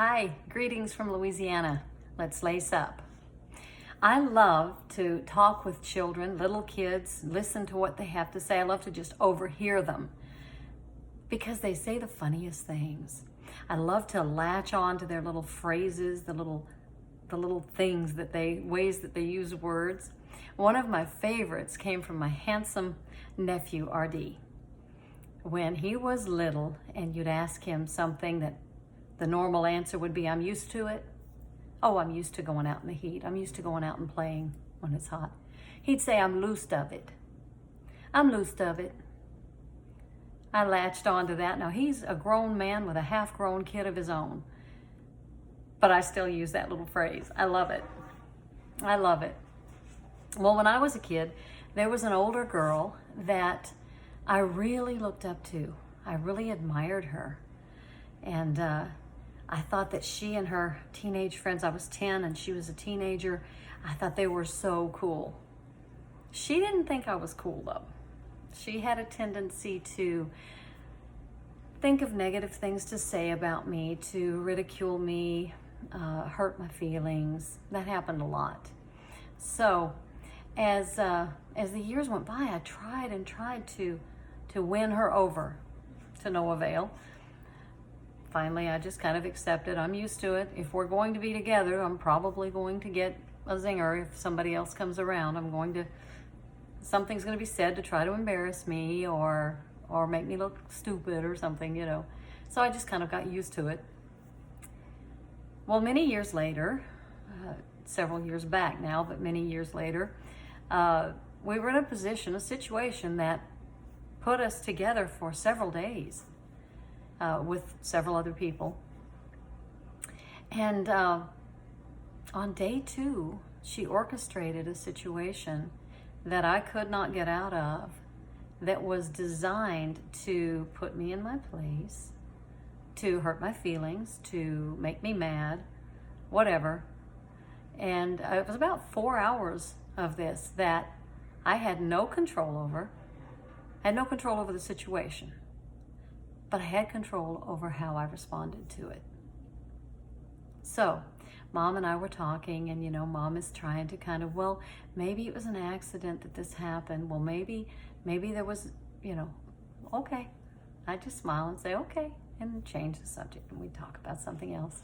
Hi, greetings from Louisiana. Let's lace up. I love to talk with children, little kids, listen to what they have to say. I love to just overhear them because they say the funniest things. I love to latch on to their little phrases, the little things ways that they use words. One of my favorites came from my handsome nephew, RD. When he was little and you'd ask him something that the normal answer would be, I'm used to it. Oh, I'm used to going out in the heat. I'm used to going out and playing when it's hot. He'd say, I'm loosed of it. I'm loosed of it. I latched onto that. Now, he's a grown man with a half-grown kid of his own. But I still use that little phrase. I love it. I love it. Well, when I was a kid, there was an older girl that I really looked up to. I really admired her. And I thought that she and her teenage friends, I was 10 and she was a teenager, I thought they were so cool. She didn't think I was cool though. She had a tendency to think of negative things to say about me, to ridicule me, hurt my feelings. That happened a lot. So as the years went by, I tried to win her over, to no avail. Finally, I just kind of accepted. I'm used to it. If we're going to be together, I'm probably going to get a zinger. If somebody else comes around, something's going to be said to try to embarrass me or make me look stupid or something, you know. So I just kind of got used to it. Well, many years later, several years back now, but many years later, we were in a situation that put us together for several days. With several other people. And on day 2, she orchestrated a situation that I could not get out of, that was designed to put me in my place, to hurt my feelings, to make me mad, whatever. And it was about 4 hours of this that I had no control over. I had no control over the situation. But I had control over how I responded to it. So, Mom and I were talking, and Mom is trying to kind of, well, maybe it was an accident that this happened. Well, maybe there was, okay. I just smile and say, okay, and change the subject, and we'd talk about something else.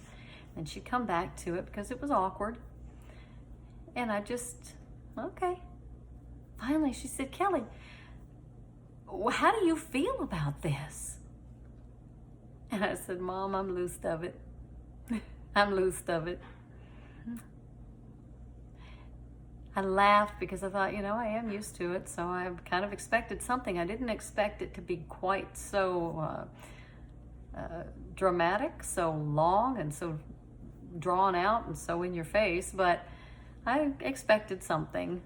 And she'd come back to it because it was awkward. And I just, okay. Finally, she said, Kelly, how do you feel about this? And I said, Mom, I'm loosed of it. I'm loosed of it. I laughed because I thought, I am used to it, so I kind of expected something. I didn't expect it to be quite so dramatic, so long, and so drawn out, and so in your face, but I expected something.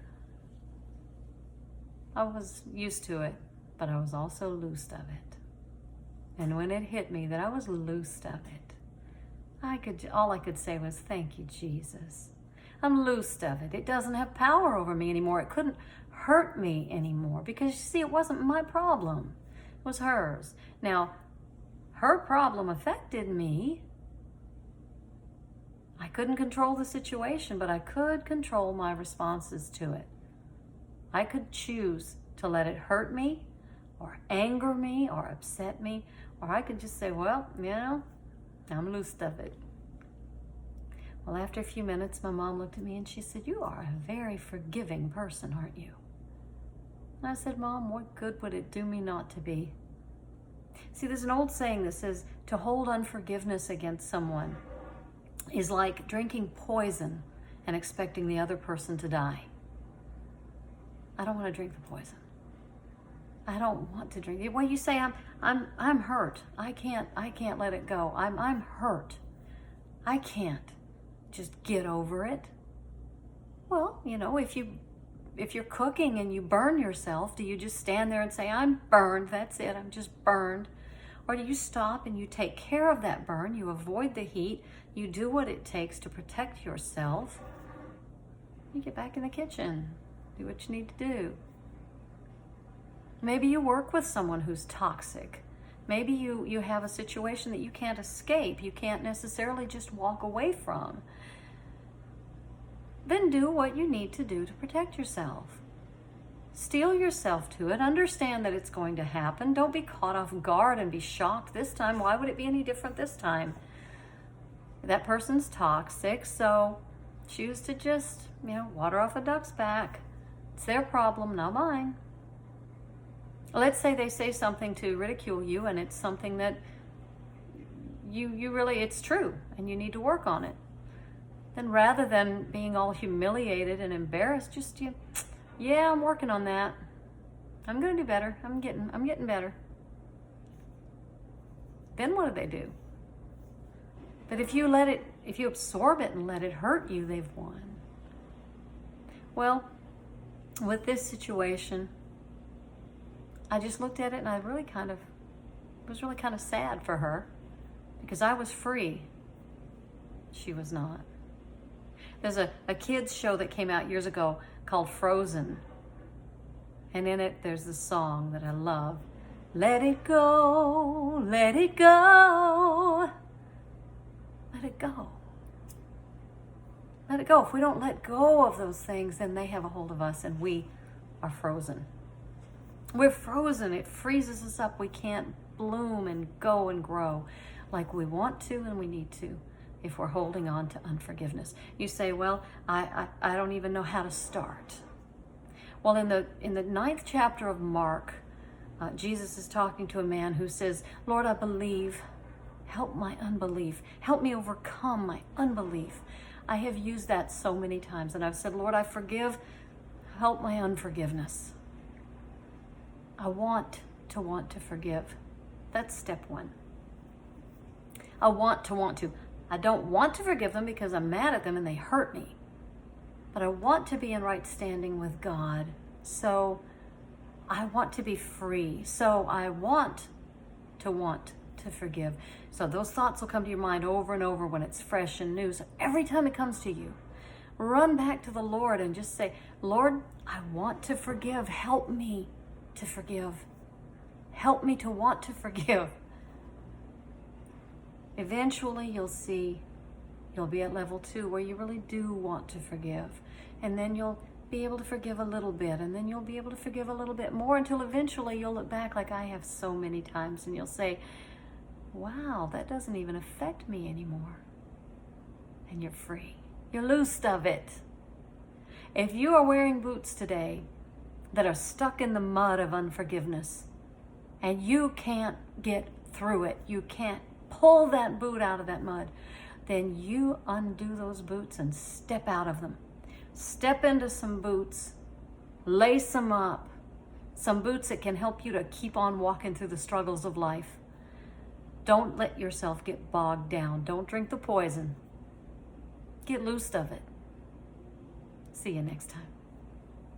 I was used to it, but I was also loosed of it. And when it hit me that I was loosed of it, all I could say was, thank you, Jesus. I'm loosed of it. It doesn't have power over me anymore. It couldn't hurt me anymore because, you see, it wasn't my problem. It was hers. Now, her problem affected me. I couldn't control the situation, but I could control my responses to it. I could choose to let it hurt me, or anger me, or upset me, or I could just say, well, I'm loosed of it. Well, after a few minutes, my mom looked at me and she said, you are a very forgiving person, aren't you? And I said, Mom, what good would it do me not to be? See, there's an old saying that says, to hold unforgiveness against someone is like drinking poison and expecting the other person to die. I don't want to drink the poison. I don't want to drink it. Well, you say I'm hurt. I can't let it go. I'm hurt. I can't just get over it. Well, if you're cooking and you burn yourself, do you just stand there and say, I'm burned, that's it, I'm just burned? Or do you stop and you take care of that burn, you avoid the heat, you do what it takes to protect yourself, you get back in the kitchen, do what you need to do. Maybe you work with someone who's toxic. Maybe you have a situation that you can't escape. You can't necessarily just walk away from. Then do what you need to do to protect yourself. Steel yourself to it. Understand that it's going to happen. Don't be caught off guard and be shocked this time. Why would it be any different this time? That person's toxic, so choose to just, water off a duck's back. It's their problem, not mine. Let's say they say something to ridicule you, and it's something that you really, it's true, and you need to work on it. Then rather than being all humiliated and embarrassed, just yeah, I'm working on that. I'm gonna do better. I'm getting better. Then what do? But if you absorb it and let it hurt you, they've won. Well, with this situation, I just looked at it and I was really kind of sad for her, because I was free. She was not. There's a kids show that came out years ago called Frozen. And in it, there's this song that I love. Let it go, let it go. Let it go. Let it go. If we don't let go of those things, then they have a hold of us and we are frozen. We're frozen. It freezes us up. We can't bloom and go and grow like we want to and we need to if we're holding on to unforgiveness. You say, well, I don't even know how to start. Well, in the 9th chapter of Mark, Jesus is talking to a man who says, Lord, I believe. Help my unbelief. Help me overcome my unbelief. I have used that so many times, and I've said, Lord, I forgive. Help my unforgiveness. I want to forgive. That's step 1. I want to. I don't want to forgive them because I'm mad at them and they hurt me. But I want to be in right standing with God. So I want to be free. So I want to forgive. So those thoughts will come to your mind over and over when it's fresh and new. So every time it comes to you, run back to the Lord and just say, Lord, I want to forgive. Help me to forgive. Help me to want to forgive. Eventually you'll be at level 2 where you really do want to forgive. And then you'll be able to forgive a little bit, and then you'll be able to forgive a little bit more, until eventually you'll look back like I have so many times and you'll say, wow, that doesn't even affect me anymore. And you're free. You're loosed of it. If you are wearing boots today that are stuck in the mud of unforgiveness and you can't get through it, you can't pull that boot out of that mud, then you undo those boots and step out of them. Step into some boots, lace them up, some boots that can help you to keep on walking through the struggles of life. Don't let yourself get bogged down. Don't drink the poison. Get loosed of it. See you next time.